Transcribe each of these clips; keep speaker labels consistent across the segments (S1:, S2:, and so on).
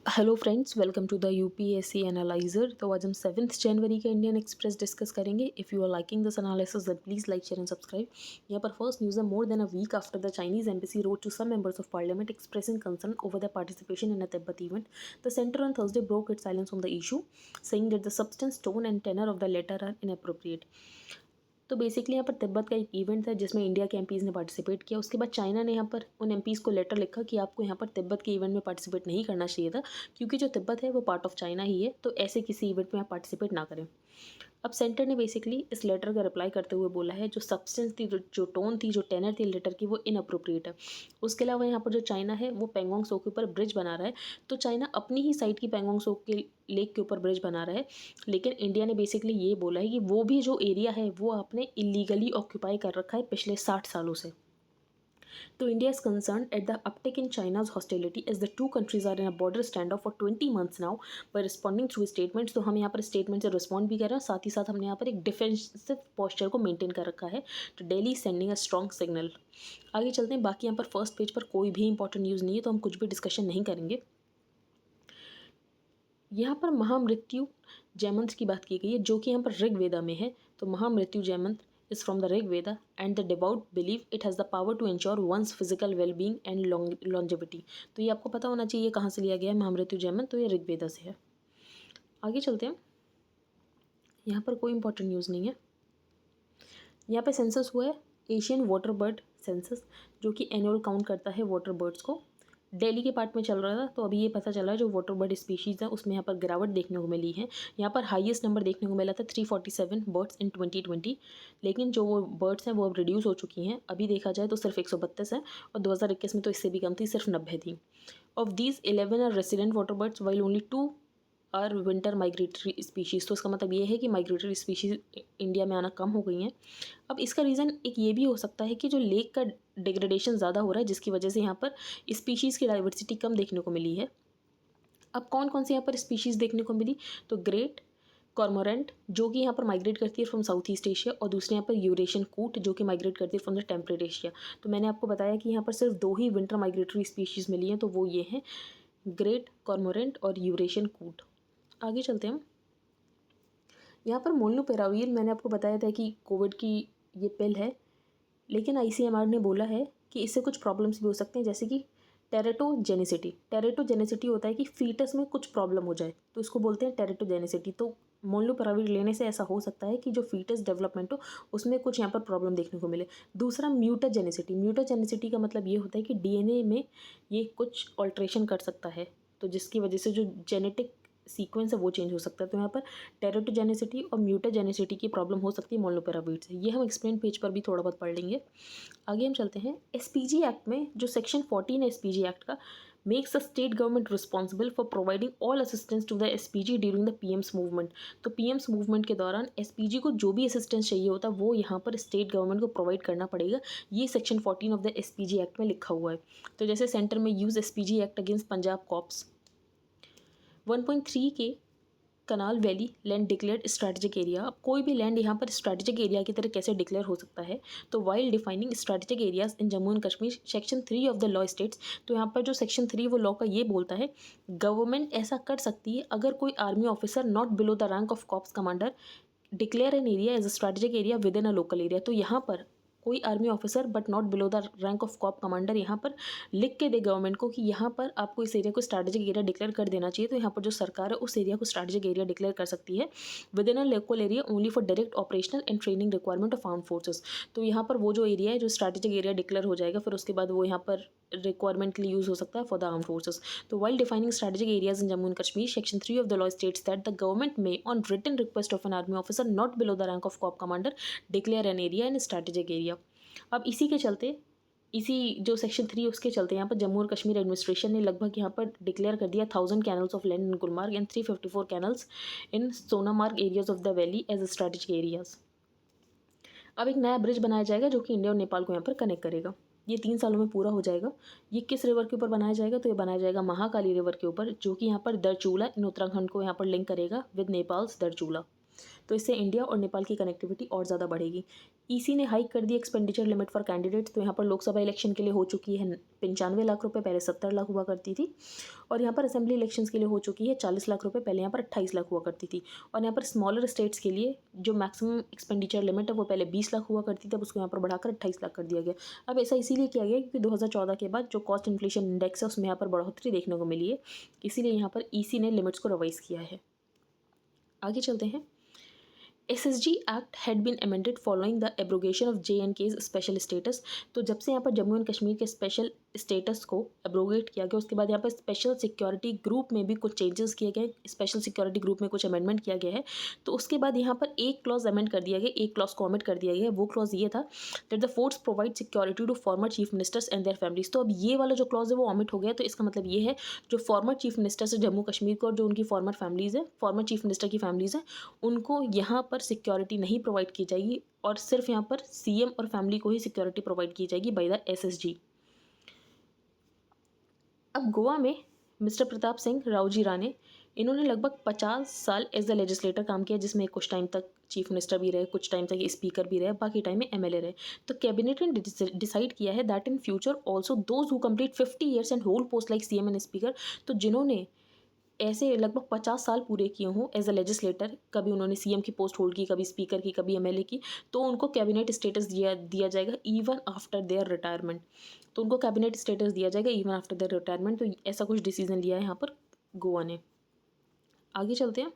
S1: Hello friends, welcome to the UPSC analyser. तो आज हम 7 जनवरी का इंडियन एक्सप्रेस डिस्कस करेंगे। If you are liking this analysis then please like, share and subscribe. यहाँ पर फर्स्ट न्यूज़ है, more than a week after the Chinese embassy wrote to some members of parliament expressing concern over the participation in a Tibet event, the centre on Thursday broke its silence on the issue, saying that the substance, tone and tenor of the letter are inappropriate. तो basically यहाँ पर तिब्बत का एक event था जिसमें India के MPs ने participate किया। उसके बाद चाइना ने यहाँ पर उन एमपीज़ को लेटर लिखा कि आपको यहाँ पर तिब्बत के इवेंट में पार्टिसिपेट नहीं करना चाहिए था, क्योंकि जो तिब्बत है वो पार्ट ऑफ चाइना ही है, तो ऐसे किसी इवेंट में आप पार्टिसिपेट ना करें। अब सेंटर ने बेसिकली इस लेटर का रिप्लाई करते हुए बोला है, जो सब्सटेंस थी, जो टोन थी, जो टेनर थी लेटर की, वो इनअप्रोप्रिएट है। उसके अलावा यहाँ पर जो चाइना है वो पेंगोंग सो के ऊपर ब्रिज बना रहा है, तो चाइना अपनी ही साइड की पेंगोंग सो के लेक के ऊपर ब्रिज बना रहा है, लेकिन इंडिया ने बेसिकली ये बोला है कि वो भी जो एरिया है वो आपने इलीगली ऑक्यूपाई कर रखा है पिछले 60 सालों से। तो India is concerned at the uptick in China's hostility as the two countries are in a border standoff for 20 months now by responding through statements। तो हम यहाँ पर स्टेटमेंट से रिस्पॉन्ड भी कर रहे हैं, साथ ही साथ हमने यहाँ पर एक डिफेंसिव पोस्चर को मेंटेन कर रखा है। तो Delhi sending a strong signal. आगे चलते हैं। बाकी यहाँ पर फर्स्ट पेज पर कोई भी इंपॉर्टेंट न्यूज़ नहीं है, तो हम कुछ भी डिस्कशन नहीं करेंगे। यहाँ पर महामृत्यु जयमंत्र की बात की गई है, जो कि यहाँ पर ऋग्वेदा में है। तो महामृत्यु जयमंत्र is from the Rig Veda and the devout believe it has the power to ensure one's physical well-being and longevity। तो ये आपको पता होना चाहिए ये कहाँ से लिया गया है महामृत्यु जयमंत्र, तो ये ऋग्वेदा से है। आगे चलते हैं। यहाँ पर कोई इंपॉर्टेंट न्यूज़ नहीं है। यहाँ पे सेंसस हुआ है, एशियन वाटर बर्ड सेंसस, जो कि एनुअल काउंट करता है वाटर बर्ड्स को। दिल्ली के पार्ट में चल रहा था, तो अभी ये पता चला है जो वाटर बर्ड स्पीशीज़ है उसमें यहाँ पर गिरावट देखने को मिली है। यहाँ पर हाईएस्ट नंबर देखने को मिला था 347 बर्ड्स इन 2020, लेकिन जो वो बर्ड्स हैं वो अब रिड्यूस हो चुकी हैं। अभी देखा जाए तो सिर्फ 132 है, और 2021 में तो इससे भी कम थी, सिर्फ 90 थी। Of these 11 are resident water birds while only 2 और विंटर माइग्रेटरी स्पीशीज़। तो इसका मतलब ये है कि माइग्रेटरी स्पीशीज़ इंडिया में आना कम हो गई हैं। अब इसका रीज़न एक ये भी हो सकता है कि जो लेक का डिग्रेडेशन ज़्यादा हो रहा है, जिसकी वजह से यहाँ पर स्पीशीज़ की डाइवर्सिटी कम देखने को मिली है। अब कौन कौन से यहाँ पर स्पीशीज़ देखने को मिली, तो ग्रेट कॉर्मोरेंट, जो कि यहाँ पर माइग्रेट करती है फ्रॉम साउथ ईस्ट एशिया, और दूसरे यहाँ पर यूरेशियन कूट, जो कि माइग्रेट करती है फ्रॉम द टेम्परेट एशिया। तो मैंने आपको बताया कि यहाँ पर सिर्फ 2 ही विंटर माइग्रेटरी स्पीशीज़ मिली हैं, तो वो ये हैं, ग्रेट कॉर्मोरेंट और यूरेशियन कूट। आगे चलते हैं हम। यहाँ पर मोलनुपिराविर मैंने आपको बताया था कि कोविड की ये पिल है, लेकिन आईसीएमआर ने बोला है कि इससे कुछ प्रॉब्लम्स भी हो सकते हैं, जैसे कि टेरेटोजेनिसिटी। टेरेटोजेनिसिटी होता है कि फीटस में कुछ प्रॉब्लम हो जाए, तो इसको बोलते हैं टेरेटोजेनिसिटी। तो मोलनुपिराविर लेने से ऐसा हो सकता है कि जो फीटस डेवलपमेंट हो उसमें कुछ यहाँ पर प्रॉब्लम देखने को मिले। दूसरा म्यूटाजेनिसिटी। म्यूटाजेनिसिटी का मतलब ये होता है कि डीएनए में ये कुछ ऑल्ट्रेशन कर सकता है, तो जिसकी वजह से जो जेनेटिक सीक्वेंस है वो चेंज हो सकता है। तो यहाँ पर टेरेटोजेनिसिटी और म्यूटाजेनिसिटी की प्रॉब्लम हो सकती है मोलनुपिराविर से। ये हम एक्सप्लेन पेज पर भी थोड़ा बहुत पढ़ लेंगे। आगे हम चलते हैं। एसपीजी एक्ट में जो सेक्शन 14 है एसपीजी एक्ट का, makes the state government responsible for providing all assistance to the SPG during the PM's movement. तो पीएम्स मूवमेंट के दौरान एसपीजी को जो भी असिस्टेंस चाहिए होता है वो यहाँ पर स्टेट गवर्नमेंट को प्रोवाइड करना पड़ेगा। ये section 14 of the SPG act में लिखा हुआ है। तो जैसे सेंटर में use SPG act against Punjab cops. 1.3 के kanal valley land declared strategic area. अब कोई भी लैंड यहाँ पर स्ट्रैटेजिक एरिया की तरह कैसे डिक्लेयर हो सकता है, तो while defining strategic areas in Jammu and Kashmir section 3 of the law states. तो यहाँ पर जो सेक्शन 3 वो लॉ का ये बोलता है, गवर्नमेंट ऐसा कर सकती है अगर कोई army officer not below the rank of corps commander declare an area as a strategic area within a local area. तो यहाँ पर कोई army officer but not below the rank of corps commander यहाँ पर लिख के दे government को कि यहाँ पर आपको इस एरिया को स्ट्रैटेजिक एरिया डिक्लेयर कर देना चाहिए। तो यहाँ पर जो सरकार है उस एरिया को स्ट्रैटेजिक एरिया डिक्लेयर कर सकती है with in a local area only for direct operational and training requirement of arm forces. तो यहाँ पर वो जो एरिया है जो स्ट्रैटेजिक एरिया डिक्लेयर हो जाएगा, फिर उसके बाद वो यहाँ पर रिक्वायरमेंट के लिए यूज़ हो सकता है फॉर द आर्म फोर्सेस। तो while defining strategic areas in Jammu and Kashmir section 3 of the law states that the government may on written request of an army officer not below the rank of corps commander declare an area in strategic area. अब इसी के चलते, इसी जो section 3 उसके चलते यहाँ पर जम्मू और कश्मीर एडमिनिस्ट्रेशन ने लगभग यहाँ पर डिक्लेयर कर दिया 1000 canals of land in Gulmarg and 354 canals in Sonamarg areas of the valley as strategic areas. अब एक नया ब्रिज बनाया जाएगा जो कि इंडिया और नेपाल को यहाँ पर कनेक्ट करेगा। ये 3 सालों में पूरा हो जाएगा। ये किस रिवर के ऊपर बनाया जाएगा, तो ये बनाया जाएगा महाकाली रिवर के ऊपर, जो कि यहाँ पर दरचूला इन उत्तराखंड को यहाँ पर लिंक करेगा विद नेपाल्स दरचूला। तो इससे इंडिया और नेपाल की कनेक्टिविटी और ज़्यादा बढ़ेगी। ईसी ने हाइक कर दी एक्सपेंडिचर लिमिट फॉर कैंडिडेट्स, तो यहाँ पर लोकसभा इलेक्शन के लिए हो चुकी है 95 लाख रुपये, पहले 70 लाख हुआ करती थी। और यहाँ पर असेंबली इलेक्शंस के लिए हो चुकी है 40 लाख रुपये, पहले यहाँ पर 28 लाख हुआ करती थी। और यहाँ पर स्मॉलर स्टेट्स के लिए जो मैक्सिमम एक्सपेंडिचर लिमिट है वो पहले 20 लाख हुआ करती थी, अब उसको यहाँ पर बढ़ाकर 28 लाख कर दिया गया। अब ऐसा इसीलिए किया गया क्योंकि 2014 के बाद जो कॉस्ट इन्फ्लेशन इंडेक्स है उसमें यहाँ पर बढ़ोतरी देखने को मिली है, इसीलिए यहाँ पर ईसी ने लिमिट्स को रिवाइज किया है। आगे चलते हैं। SSG act had been amended following the abrogation of JNK's special status. तो जब से यहाँ पर जम्मू एंड कश्मीर के स्पेशल स्टेटस को एब्रोगेट किया गया, उसके बाद यहाँ पर स्पेशल सिक्योरिटी ग्रुप में भी कुछ चेंजेस किए गए, स्पेशल सिक्योरिटी ग्रुप में कुछ अमेंडमेंट किया गया है। तो उसके बाद यहाँ पर एक क्लॉज अमेंड कर दिया गया, एक क्लॉज को ओमिट कर दिया गया। वो क्लॉज ये था that the force provide security to former chief ministers and their families. तो अब ये वाला जो क्लॉज है वो ओमिट हो गया, तो इसका मतलब ये है जो फॉर्मर चीफ मिनिस्टर्स है जम्मू कश्मीर को और जो उनकी फॉर्मर फैमिलीज़ है, फॉर्मर चीफ मिनिस्टर की फैमिलीज़ हैं, उनको यहाँ पर सिक्योरिटी नहीं प्रोवाइड की जाएगी और सिर्फ यहाँ पर CM और फैमिली को ही सिक्योरिटी प्रोवाइड की जाएगी बाय द SSG। अब गोवा में मिस्टर प्रताप सिंह रावजी राणे, इन्होंने लगभग 50 साल एज द लेजिस्लेटर काम किया, जिसमें कुछ टाइम तक चीफ मिनिस्टर भी रहे, कुछ टाइम तक स्पीकर भी रहे, बाकी टाइम में MLA रहे। तो कैबिनेट ने डिसाइड किया है that in future also those who complete 50 years and hold post like CM and speaker, तो जिन्होंने ऐसे लगभग 50 साल पूरे किए हों एज अ लेजिस्लेटर, कभी उन्होंने CM की पोस्ट होल्ड की, कभी स्पीकर की, कभी MLA की, तो उनको कैबिनेट स्टेटस दिया जाएगा इवन आफ्टर देयर रिटायरमेंट। तो उनको कैबिनेट स्टेटस दिया जाएगा इवन आफ्टर देयर रिटायरमेंट। तो ऐसा कुछ डिसीजन लिया है यहाँ पर गोवा ने। आगे चलते हैं।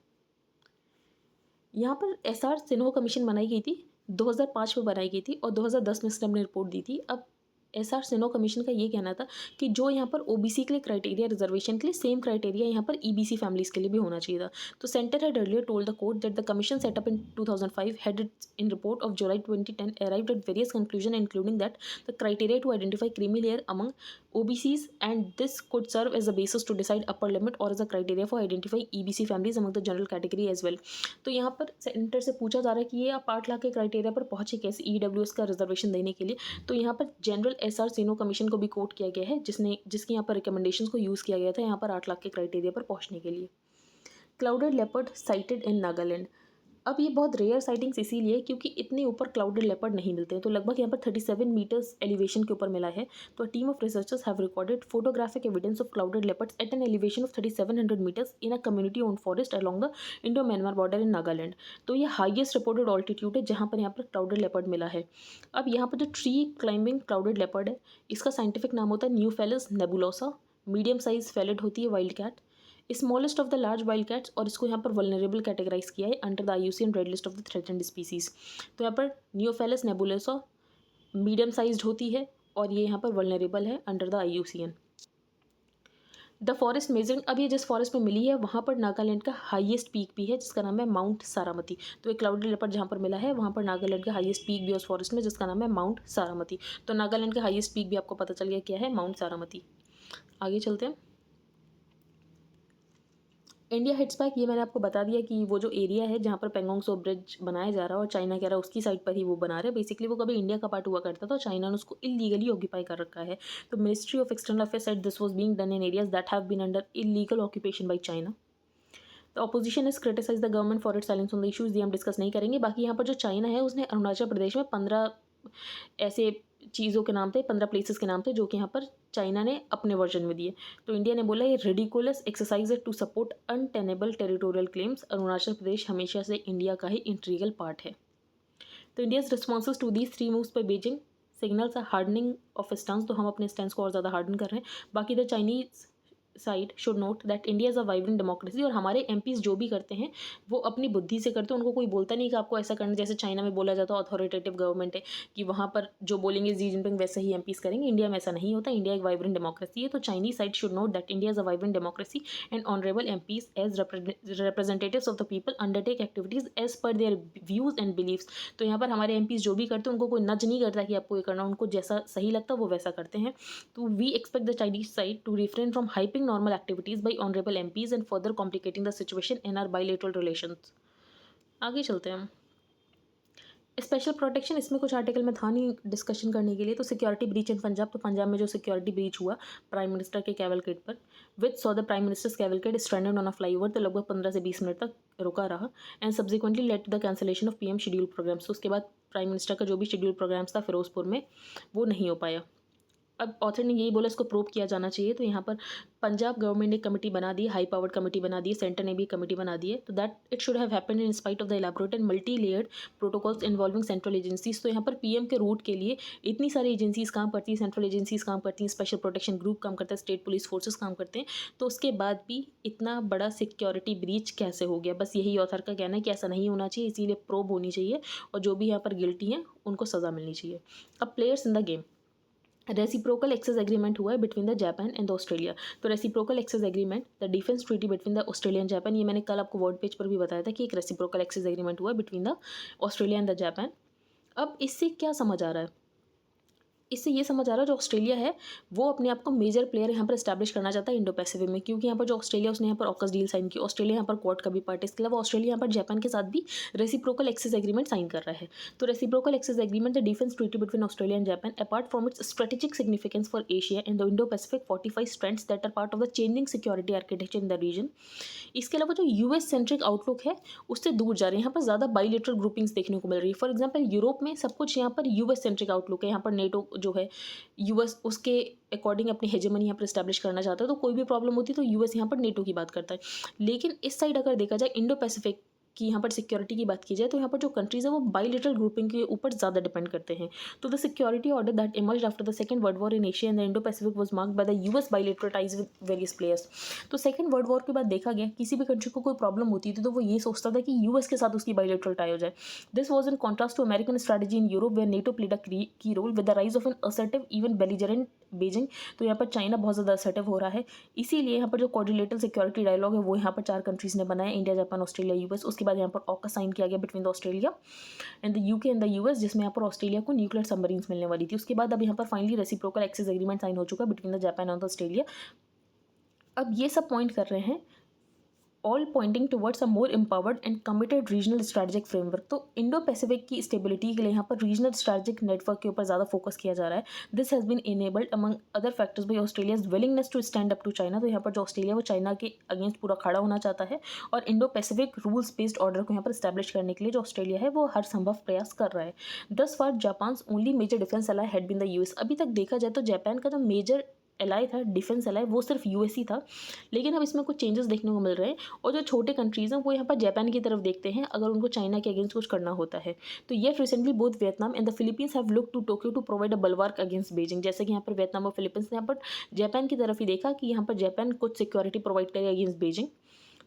S1: यहाँ पर SR सिन्हा कमीशन बनाई गई थी, 2005 में बनाई गई थी और 2010 में इसने अपनी रिपोर्ट दी थी। अब SR सिन्हा कमीशन का ये कहना था कि जो यहाँ पर OBC के लिए क्राइटेरिया, रिजर्वेशन के लिए सेम क्राइटेरिया यहाँ पर EBC फैमिलीज के लिए भी होना चाहिए था। तो centre had earlier told the court that the commission setup in 2005 had in report of July 2010 arrived at various conclusions including that the criteria to identify creamy layer among OBCs and this could serve as a basis to decide upper limit or as a criteria for identifying EBC families among the general category as well। तो यहाँ पर centre से पूछा जा रहा है कि ये आप 8 लाख के क्राइटेरिया पर पहुंचे कैसे EWS का रिजर्वेशन देने के लिए। तो यहाँ पर जनरल SR सिन्हा कमीशन को भी कोट किया गया है, जिसके यहाँ पर रिकमेंडेशंस को यूज़ किया गया था यहाँ पर 8 लाख के क्राइटेरिया पर पहुँचने के लिए। क्लाउडेड लेपर्ड साइटेड इन नागालैंड। अब ये बहुत रेयर साइटिंग्स इसीलिए क्योंकि इतने ऊपर क्लाउडेड लेपर्ड नहीं मिलते हैं। तो लगभग यहाँ पर 37 मीटर्स एलिवेशन के ऊपर मिला है। तो team of researchers have recorded photographic evidence of clouded leopards at an elevation of 3700 metres in a community own forest along the Indo Myanmar border in Nagaland. तो ये हाईएस्ट रिपोर्टेड ऑल्टीट्यूड है जहाँ पर यहाँ पर क्लाउडेड लेपर्ड मिला है। अब यहाँ पर जो ट्री क्लाइंबिंग क्लाउडेड लेपर्ड है, इसका साइंटिफिक नाम होता है Neofelis nebulosa. Medium size felid होती है wild cat, smallest of the large wild cats, और इसको यहाँ पर वल्नरेबल कैटेगराइज किया है under the IUCN red list of the threatened species. तो यहाँ पर न्यूफेलस नेबुलोसा मीडियम साइज्ड होती है और ये यहाँ पर वल्नरेबल है under the IUCN। The forest measuring, अब ये जिस फॉरेस्ट में मिली है वहाँ पर नागालैंड का हाईएस्ट पीक भी है जिसका नाम है माउंट सारामती। तो एक क्लाउडेड लेपर्ड जहाँ पर मिला है वहाँ पर नागालैंड का हाईएस्ट पीक भी है उस फॉरेस्ट में जिसका नाम है माउंट सारामती। तो नागालैंड का हाईएस्ट पीक भी आपको पता चल गया क्या है, माउंट सारामती। आगे चलते हैं। इंडिया हिट्स बैक, ये मैंने आपको बता दिया कि वो जो एरिया है जहाँ पर पेंगोंग सो ब्रिज बनाया जा रहा है और चाइना कह रहा है उसकी साइड पर ही वो बना रहे हैं। बेसिकली वो कभी इंडिया का पार्ट हुआ करता था, चाइना ने उसको इलीगली ऑक्यूपाई कर रखा है। तो ministry of external affairs said this was being done in areas that have been under illegal occupation by China. The opposition is criticise the government for it silence on the issues, ये हम discuss नहीं करेंगे। बाकी यहाँ पर जो China है उसने अरुणाचल प्रदेश में 15 ऐसे चीज़ों के नाम थे, 15 प्लेसेस के नाम थे जो कि यहाँ पर चाइना ने अपने वर्जन में दिए। तो इंडिया ने बोला ये रेडिकुलस एक्सरसाइज है to support untenable territorial claims. Arunachal Pradesh हमेशा से इंडिया का ही इंटीग्रल पार्ट है। तो India's responses to these 3 moves by Beijing signals a hardening of stance. तो हम अपने स्टैंस को और ज़्यादा हार्डन कर रहे हैं। बाकी the Chinese side should note that India is a vibrant democracy, और हमारे MPs जो भी करते हैं वो अपनी बुद्धि से करते हैं। उनको कोई बोलता नहीं कि आपको ऐसा करना, जैसे चाइना में बोला जाता है अथॉरिटेटिव गवर्नमेंट है कि वहाँ पर जो बोलेंगे जी जिनपिंग वैसे ही MPs करेंगे। इंडिया में ऐसा नहीं होता, इंडिया एक वाइब्रेंट डेमोक्रेसी है। तो Chinese side should note that India is a vibrant democracy and honourable MPs as representatives of the people undertake activities as per their views and beliefs. तो यहाँ पर हमारे MPs जो भी करते हैं उनको कोई नज नहीं करता कि आपको ये करना, उनको जैसा सही लगता है वो वैसा करते हैं। तो we expect the Chinese side to refrain from hyping normal activities by honorable MPs and further complicating the situation in our bilateral relations। आगे चलते हैं हम। स्पेशल प्रोटेक्शन इसमें कुछ आर्टिकल में था नहीं डिस्कशन करने के लिए। तो सिक्योरिटी ब्रीच इन पंजाब, तो पंजाब में जो सिक्योरिटी ब्रीच हुआ प्राइम मिनिस्टर के कैवलकेड पर, which saw the prime minister's cavalcade stranded on a flyover, तो लगभग 15 से 20 मिनट तक रुका रहा। And subsequently led to the cancellation of PM schedule programs, तो उसके बाद प्राइम मिनिस्टर का जो भी शेड्यूल प्रोग्राम्स था फिरोजपुर में वो नहीं हो पाया। अब ऑथर ने यही बोला इसको प्रूव किया जाना चाहिए। तो यहाँ पर पंजाब गवर्नमेंट ने कमेटी बना दी, हाई पावर्ड कमेटी बना दी, सेंटर ने भी कमेटी बना दी है। तो that it should have happened in spite of the elaborate and multi layered protocols involving central agencies. तो यहाँ पर पीएम के रूट के लिए इतनी सारी एजेंसीज काम करती हैं, सेंट्रल एजेंसीज काम करती हैं, स्पेशल प्रोटेक्शन ग्रुप काम करता है, स्टेट पुलिस फोर्सेस काम करते हैं। तो उसके बाद भी इतना बड़ा सिक्योरिटी ब्रीच कैसे हो गया? बस यही ऑथर का कहना है कि ऐसा नहीं होना चाहिए, इसीलिए प्रोब होनी चाहिए और जो भी यहाँ पर गिल्टी हैं उनको सज़ा मिलनी चाहिए। अब players in the game, reciprocal access agreement हुआ है between the Japan and the Australia. तो reciprocal access agreement, the defence treaty between the Australia and Japan, ये मैंने कल आपको वर्ड पेज पर भी बताया था कि एक रेसिप्रोकल एक्सेस एग्रीमेंट हुआ है between the Australia and the Japan. अब इससे क्या समझ आ रहा है? इससे ये समझ आ रहा है जो ऑस्ट्रेलिया है वो अपने आप को मेजर प्लेयर यहाँ पर एस्टैब्लिश करना चाहता है इंडो पैसिफिक में, क्योंकि यहाँ पर जो ऑस्ट्रेलिया उसने यहाँ पर ऑकस डील साइन की, ऑस्ट्रेलिया यहाँ पर क्वाड का भी पार्ट, इसके अलावा ऑस्ट्रेलिया यहाँ पर जापान के साथ भी रेसिप्रोकल एक्सेस एग्रीमेंट साइन कर रहा है। तो reciprocal access agreement the defence treaty between Australia and Japan apart from its strategic significance for Asia and the Indo Pacific fortified strengths that are part of the changing security architecture in the region. इसके अलावा जो US centric outlook है उससे दूर जा रहे हैं, यहाँ पर ज़्यादा बाइलेटरल ग्रुपिंग्स देखने को मिल रही है। फॉर एग्जाम्पल यूरोप में सब कुछ यहाँ पर यूएस सेंट्रिक आउटलुक है, यहाँ पर नेटो जो है यूएस उसके अकॉर्डिंग अपनी हेजेमनी यहाँ पर एस्टैब्लिश करना चाहता है। तो कोई भी प्रॉब्लम होती है तो यूएस यहाँ पर नेटो की बात करता है। लेकिन इस साइड अगर देखा जाए इंडो पैसिफिक की यहाँ पर सिक्योरिटी की बात की जाए तो यहाँ पर जो कंट्रीज़ है वो बाइलेटरल ग्रुपिंग के ऊपर ज़्यादा डिपेंड करते हैं। तो the security order that emerged after the second world war in Asia and the Indo Pacific was marked by the US bilateral ties with various players. तो सेकंड वर्ल्ड वॉर के बाद देखा गया किसी भी कंट्री को कोई प्रॉब्लम होती थी तो वो ये सोचता था कि यूएस के साथ उसकी बाइलेटरल टाई हो जाए। This was in contrast to American strategy in Europe where NATO played a key role with the rise of an assertive even belligerent Beijing. तो यहाँ पर चाइना बहुत ज़्यादा असर्टिव हो रहा है, इसीलिए यहाँ पर जो क्वाड्रिलेटरल सिक्योरिटी डायलॉग है वो यहाँ पर 4 कंट्रीज़ ने बनाया, इंडिया, जापान, ऑस्ट्रेलिया, यूएस। उसके बाद यहाँ पर ऑकस साइन किया गया between the Australia and the UK and the US, जिसमें यहाँ पर ऑस्ट्रेलिया को न्यूक्लियर सबमरीन्स मिलने वाली थी। उसके बाद अब यहाँ पर finally reciprocal access agreement sign हो चुका है between the Japan and Australia. अब ये सब पॉइंट कर रहे हैं all pointing towards a more empowered and committed regional strategic framework. तो इंडो पैसिफिक की स्टेबिलिटी के लिए यहाँ पर रीजनल स्ट्रेटेजिक नेटवर्क के ऊपर ज़्यादा फोकस किया जा रहा है। This has been enabled among other factors by Australia's willingness to stand up to China. तो यहाँ पर जो ऑस्ट्रेलिया वो चाइना के अगेंस्ट पूरा खड़ा होना चाहता है और Indo Pacific rules based order को यहाँ पर स्टैब्लिश करने के लिए जो ऑस्ट्रेलिया है वो हर संभव प्रयास कर रहा है। Thus far Japan only major defence ally had been the US. अभी तक देखा जाए तो जापान का जो मेजर एलाई था, डिफेंस एलाई, वो सिर्फ यूएस ही था। लेकिन अब इसमें कुछ चेंजेस देखने को मिल रहे हैं और जो छोटे कंट्रीज़ हैं वो यहाँ पर जापान की तरफ देखते हैं अगर उनको चाइना के अगेंस्ट कुछ करना होता है। तो yet recently both Vietnam and the Philippines have look to Tokyo to provide a bulwark against Beijing. जैसे कि यहाँ पर वियतनाम और फिलीपींस ने यहाँ पर जापान की तरफ ही देखा कि यहाँ पर जापान कुछ सिक्योरिटी प्रोवाइड करे अगेंस्ट बीजिंग।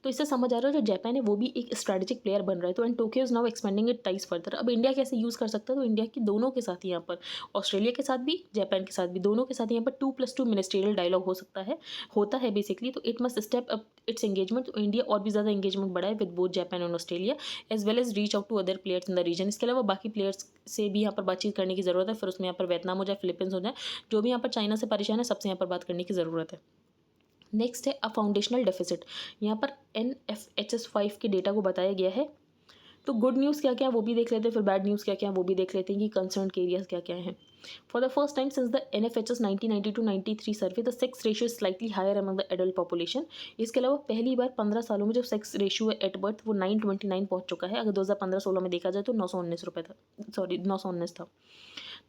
S1: तो इससे समझ आ रहा है जो जापान है वो भी एक स्ट्रेटेजिक प्लेयर बन रहा है। तो and Tokyo is now expanding it ties further. अब इंडिया कैसे यूज़ कर सकता है? तो इंडिया की दोनों के साथ ही यहाँ पर ऑस्ट्रेलिया के साथ भी जापान के साथ भी दोनों के साथ यहाँ पर 2+2 मिनिस्ट्रियल डायलॉग हो सकता है, होता है बेसिकली। तो it must step up its engagement. तो इंडिया और भी ज़्यादा एंगेजमेंट बढ़ाए with both Japan and Australia as well as reach out to other players in the region. इसके अलावा बाकी प्लेयर्स से भी यहाँ पर बातचीत करने की ज़रूरत है। फिर उसमें यहाँ पर वियतनाम हो जाए, फिलीपींस हो जाए, जो भी यहाँ पर चाइना से परेशान है सबसे यहाँ पर बात करने की ज़रूरत है। नेक्स्ट है अ फाउंडेशनल डेफिसिट। यहाँ पर NFHS5 के डेटा को बताया गया है। तो गुड न्यूज़ क्या क्या है वो भी देख लेते हैं, फिर बैड न्यूज़ क्या क्या है वो भी देख लेते हैं कि कंसर्न के एरियाज क्या क्या हैं। For the first time since the NFHS 1992-93 survey the sex ratio slightly higher among the adult population. इसके अलावा पहली बार 15 सालों में जो सेक्स रेशियो है एट बर्थ वो 929 पहुँच चुका है। अगर 2015-16 में देखा जाए तो 919 था।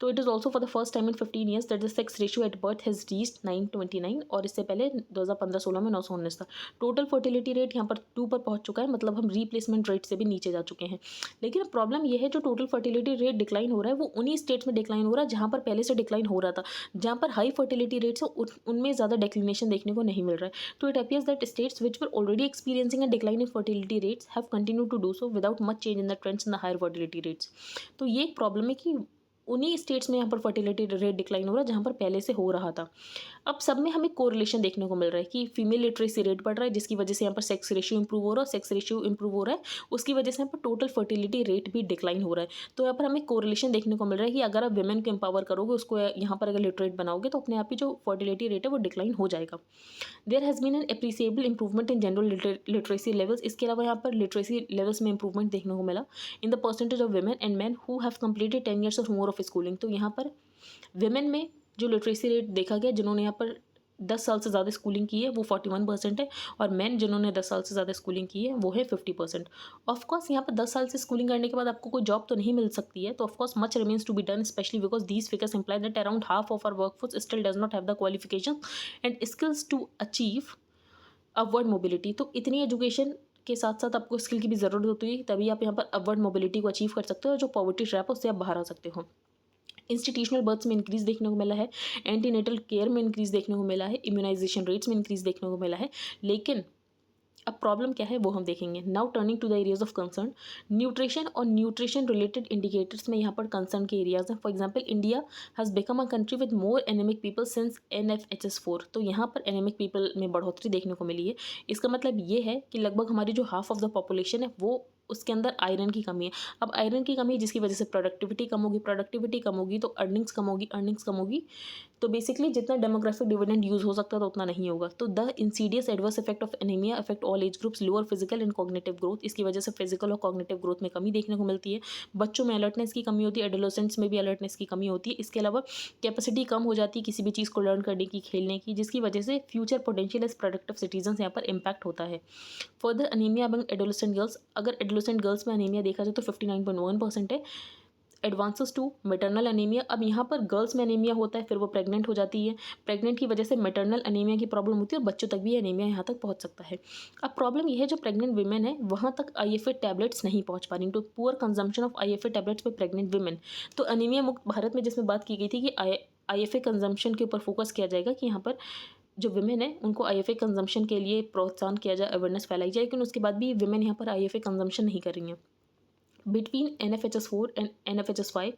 S1: तो it is also for the first time in 15 years that the sex ratio at birth has reached 929 और इससे पहले 2015-16 में 919 था। टोटल फर्टिलिटी रेट यहाँ पर 2 पर पहुँच चुका है, मतलब हम रिप्लेसमेंट रेट से भी नीचे जा चुके हैं। लेकिन अब प्रॉब्लम यह है जो टोटल फर्टिलिटी रेट डिक्लाइन हो रहा है वो उन्हीं स्टेट्स में डिक्लाइन हो रहा है जहाँ पर पहले से डिक्लाइन हो रहा था। जहाँ पर हाई फर्टिलिटी रेट्स है उनमें ज़्यादा डिक्लिनेशन देखने को नहीं मिल रहा है। तो it appears that states which were already experiencing a decline in fertility rates have continue to do so without much change in the trends in the higher fertility rates. तो ये एक प्रॉब्लम है कि उन्हीं स्टेट्स में यहाँ पर fertility rate decline हो रहा है जहाँ पर पहले से हो रहा था। अब सब में हमें कोरिलेशन देखने को मिल रहा है कि फीमेल लिटरेसी रेट बढ़ रहा है, जिसकी वजह से यहाँ पर सेक्स रेशियो इंप्रूव हो रहा है, सेक्स रेशियो इंप्रूव हो रहा है, उसकी वजह से यहाँ पर टोटल फर्टिलिटी रेट भी डिक्लाइन हो रहा है। तो यहाँ पर हमें कोरिलेशन देखने को मिल रहा है कि अगर आप वुमेन को एम्पावर करोगे, उसको यहाँ पर अगर लिटरेट बनाओगे, तो अपने आप ही जो फर्टिलिटी रेट है वो डिक्लाइन हो जाएगा। There has been an appreciable improvement in general literacy levels. इसके अलावा यहाँ पर लिटरेसी लेवल्स में इंप्रूवमेंट देखने को मिला in the percentage of women and man who have completed 10 years और मोर ऑफ स्कूलिंग। तो यहाँ पर वुमेन में जो लिटरेसी रेट देखा गया, जिन्होंने यहाँ पर 10 साल से ज़्यादा स्कूलिंग की है, वो 41% है, और मैन जिन्होंने 10 साल से ज़्यादा स्कूलिंग की है वो है 50%। ऑफकोर्स यहाँ पर 10 साल से स्कूलिंग करने के बाद आपको कोई जॉब तो नहीं मिल सकती है, तो of course much remains to be done, specially because these figures imply that around half of our workforce still does not have the qualification and skills to achieve upward mobility. तो इतनी एजुकेशन के साथ साथ आपको स्किल की भी ज़रूरत होती है, तभी आप यहाँ पर अपवर्ड मोबिलिटी को अचीव कर सकते हो, और जो पॉवर्टी ट्रैप है उससे आप बाहर आ सकते हो। इंस्टीट्यूशनल बर्थ्स में इंक्रीज देखने को मिला है, एंटीनेटल केयर में इंक्रीज देखने को मिला है, इम्यूनाइजेशन रेट्स में इंक्रीज देखने को मिला है। लेकिन अब प्रॉब्लम क्या है वो हम देखेंगे। Now turning to the areas of concern, nutrition और न्यूट्रिशन रिलेटेड इंडिकेटर्स में यहाँ पर कंसर्न के एरियाज हैं। For example, India has become a country with more anaemic people since NFHS4। तो यहाँ पर एनेमिक पीपल में बढ़ोतरी देखने को मिली है। इसका मतलब ये है कि लगभग हमारी जो हाफ ऑफ द पॉपुलेशन है वो उसके अंदर आयरन की कमी है। अब आयरन की कमी है जिसकी वजह से प्रोडक्टिविटी कम होगी, प्रोडक्टिविटी कम होगी तो अर्निंग्स कम होगी, अर्निंग्स कम होगी तो बेसिकली जितना डेमोग्राफिक डिविडेंड यूज़ हो सकता है तो उतना नहीं होगा। तो the Insidious adverse effect of anaemia affect all age groups, lower physical and cognitive growth. इसकी वजह से फिजिकल और कॉग्निटिव ग्रोथ में कमी देखने को मिलती है। बच्चों में अलर्टनेस की कमी होती है, एडोलेसेंट्स में भी अलर्टनेस की कमी होती है। इसके अलावा कैपेसिटी कम हो जाती है किसी भी चीज़ को लर्न करने की, खेलने की, जिसकी वजह से future potential as productive citizen यहाँ पर इम्पैक्ट होता है। Further anaemia among adolescent girls, अगर एडोलेसेंट गर्ल्स में अनीमिया देखा जाए तो 59.1% है। एडवांसेस टू मेटरनल अनीमिया, अब यहाँ पर गर्ल्स में अनीमिया होता है, फिर वो प्रेग्नेंट हो जाती है, प्रेग्नेंट की वजह से मेटरनल अनीमिया की प्रॉब्लम होती है और बच्चों तक भी अनीमिया यहाँ तक पहुँच सकता है। अब प्रॉब्लम ये है जो प्रेग्नेंट वीमेन है वहाँ तक IFA टैबलेट्स नहीं पहुँच पा रही, तो poor consumption of IFA tablets पे प्रेग्नेंट वीमेन। तो अनीमिया मुक्त भारत में जिसमें बात की गई थी कि IFA कंजम्पशन के ऊपर फोकस किया जाएगा कि यहाँ पर जो विमेन है उनको IFA कंजम्पशन के लिए प्रोत्साहन किया जाए, अवेयरनेस फैलाई जाए, लेकिन उसके बाद भी विमेन यहाँ पर IFA कंजम्पशन नहीं कर रही हैं। Between NFHS4 and NFHS5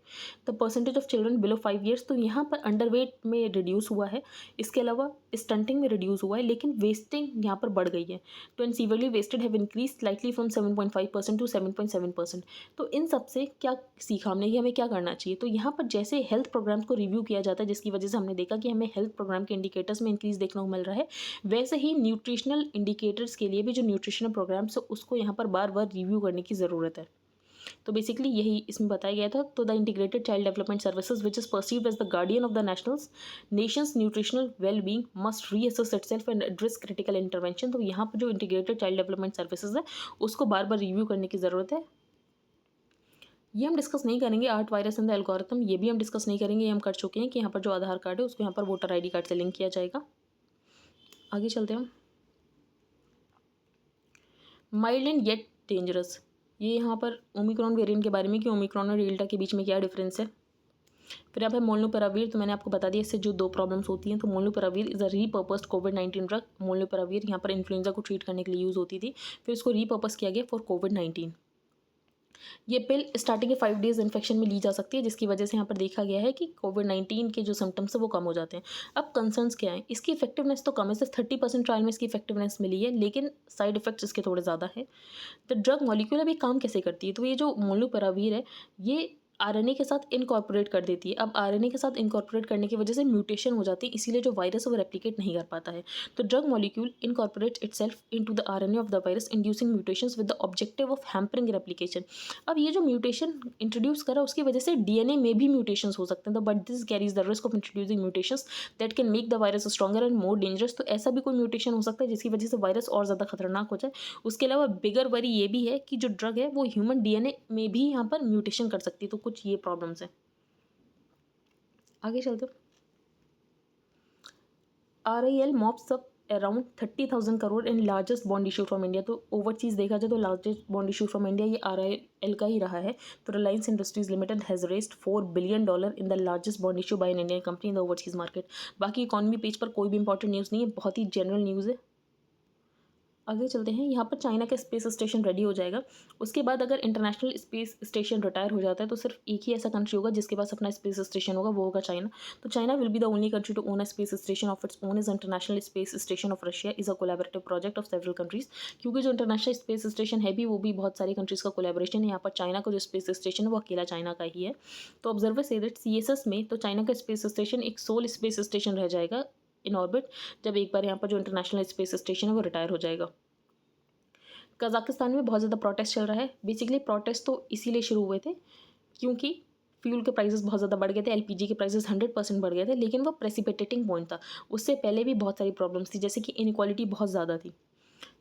S1: the percentage of children below 5 years, तो यहाँ पर अंडरवेट में रिड्यूस हुआ है, इसके अलावा स्टंटिंग में रिड्यूस हुआ है, लेकिन वेस्टिंग यहाँ पर बढ़ गई है। तो and severely wasted have increase slightly from 7.5% to 7.7%। तो इन सब से क्या सीखा हमने कि हमें क्या करना चाहिए। तो यहाँ पर जैसे हेल्थ प्रोग्राम्स को रिव्यू किया जाता है जिसकी वजह से हमने देखा कि हमें हेल्थ प्रोग्राम के इंडिकेटर्स में इंक्रीज देखने को मिल रहा है, वैसे ही न्यूट्रिशनल इंडिकेटर्स के लिए भी जो न्यूट्रिशनल प्रोग्राम्स है उसको यहाँ पर बार बार रिव्यू करने की ज़रूरत है। तो बेसिकली यही इसमें बताया गया था। तो the integrated child development services which is perceived as the guardian of the nations nutritional well being must reassess itself and address critical intervention. तो यहाँ पर जो इंटीग्रेटेड चाइल्ड डेवलपमेंट सर्विसेज है उसको बार बार रिव्यू करने की ज़रूरत है। ये हम डिस्कस नहीं करेंगे art virus and the algorithm, ये भी हम डिस्कस नहीं करेंगे, ये हम कर चुके हैं कि यहाँ पर जो आधार कार्ड है उसको यहाँ पर वोटर ID कार्ड से लिंक किया जाएगा। आगे चलते हैं हम। माइल्ड एंड येट डेंजरस, ये यहाँ पर ओमिक्रॉन वेरिएंट के बारे में कि ओमिक्रॉन और डेल्टा के बीच में क्या डिफरेंस है। फिर यहाँ पर मोलनुपिराविर, तो मैंने आपको बता दिया इससे जो 2 प्रॉब्लम्स होती हैं। तो molnupiravir is a repurposed covid drug. Molnupiravir यहाँ पर इन्फ्लुएंजा को ट्रीट करने के लिए यूज़ होती थी, फिर इसको रीपर्पस किया गया फॉर कोविड-19। ये पिल स्टार्टिंग के 5 days इन्फेक्शन में ली जा सकती है, जिसकी वजह से यहाँ पर देखा गया है कि कोविड-19 के जो सिम्टम्स है वो कम हो जाते हैं। अब कंसर्न्स क्या है, इसकी इफेक्टिवनेस तो कम है, सिर्फ 30% ट्रायल में इसकी इफेक्टिवनेस मिली है, लेकिन साइड इफेक्ट्स इसके थोड़े ज़्यादा है। द ड्रग मॉलिक्यूल अभी काम कैसे करती है, तो ये जो मोलनुपिराविर है ये RNA के साथ इनकॉर्पोरेट कर देती है। अब RNA के साथ इनकॉर्पोरेट करने की वजह से म्यूटेशन हो जाती है, इसीलिए जो वायरस है वो रेप्लिकेट नहीं कर पाता है। तो drug molecule incorporates itself into the RNA of the virus inducing mutations with the objective of hampering replication. अब ये जो म्यूटेशन इंट्रोड्यूस करा उसकी वजह से DNA में भी म्यूटेशंस हो सकते हैं, but this carries the risk of introducing mutations that can make the virus stronger and more dangerous. तो ऐसा भी कोई म्यूटेशन हो सकता है जिसकी वजह से वायरस और ज़्यादा खतरनाक हो जाए। उसके अलावा बिगर वरी ये भी है कि जो ड्रग है वो ह्यूमन DNA में भी यहाँ पर म्यूटेशन कर सकती है, तो कुछ ये प्रॉब्लम्स हैं। आगे चलते RIL mops up around 30,000 crore in largest bond issue from India. तो ओवरसीज देखा जाए तो largest bond issue from India ये RIL का ही रहा है। तो Reliance industries limited has raised $4 billion in the largest bond issue bye an Indian company in the overseas market. बाकी इकॉनमी पेज पर कोई भी इंपॉर्टेंट न्यूज़ नहीं है, बहुत ही जनरल न्यूज़ है। आगे चलते हैं। यहाँ पर चाइना का स्पेस स्टेशन रेडी हो जाएगा। उसके बाद अगर इंटरनेशनल स्पेस स्टेशन रिटायर हो जाता है तो सिर्फ एक ही ऐसा कंट्री होगा जिसके पास अपना स्पेस स्टेशन होगा, वो होगा चाइना। तो China will be the only country to own a space station of its own. Is international space station of Russia is a collaborative project of several countries. क्योंकि जो international space station है भी वो भी बहुत सारी countries का collaboration है। यहाँ पर चाइना का जो स्पेस स्टेशन है वो अकेला चाइना का ही है। तो ऑब्जर्वर से दैट CSS में तो चाइना का स्पेस स्टेशन एक सोल स्पेस स्टेशन रह जाएगा इन ऑर्बिट, जब एक बार यहाँ पर जो इंटरनेशनल स्पेस स्टेशन है वो रिटायर हो जाएगा। कज़ाकिस्तान में बहुत ज़्यादा प्रोटेस्ट चल रहा है। बेसिकली प्रोटेस्ट तो इसीलिए शुरू हुए थे क्योंकि फ्यूल के प्राइसेस बहुत ज़्यादा बढ़ गए थे, LPG के प्राइसेस 100% बढ़ गए थे, लेकिन वो प्रेसिपिटेटिंग पॉइंट था। उससे पहले भी बहुत सारी प्रॉब्लम्स थी, जैसे कि इनइक्वालिटी बहुत ज़्यादा थी।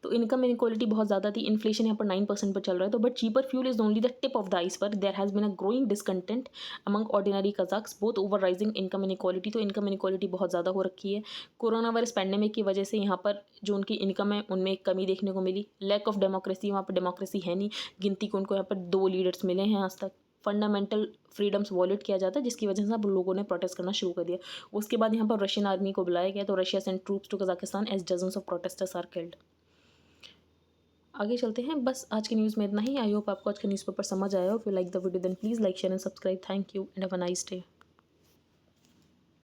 S1: तो इनकम इनइक्वालिटी बहुत ज़्यादा थी, इन्फ्लेशन यहाँ पर 9% पर चल रहा है। तो but cheaper fuel is only the tip of the iceberg. There has been a growing discontent among ordinary Kazakhs both over rising income inequality. तो इनकम इनइक्वालिटी बहुत ज़्यादा हो रखी है। कोरोना वायरस पैंडेमिक की वजह से यहाँ पर जो उनकी इनकम है उनमें एक कमी देखने को मिली। लैक ऑफ डेमोक्रेसी, वहाँ पर डेमोक्रेसी है नहीं। गिनती को उनको यहाँ पर 2 लीडर्स मिले हैं आज तक। फंडामेंटल फ्रीडम्स वॉलेट किया जाता है, जिसकी वजह से अब लोगों ने प्रोटेस्ट करना शुरू कर दिया। उसके बाद यहाँ पर रशियन आर्मी को बुलाया गया, तो Russia send troops to Kazakhstan as dozens of protesters are killed. आगे चलते हैं। बस आज की न्यूज़ में इतना ही। आई होप आपको आज का न्यूज़पेपर समझ आया हो। If you like the video then please like share and subscribe. Thank you and have a nice day.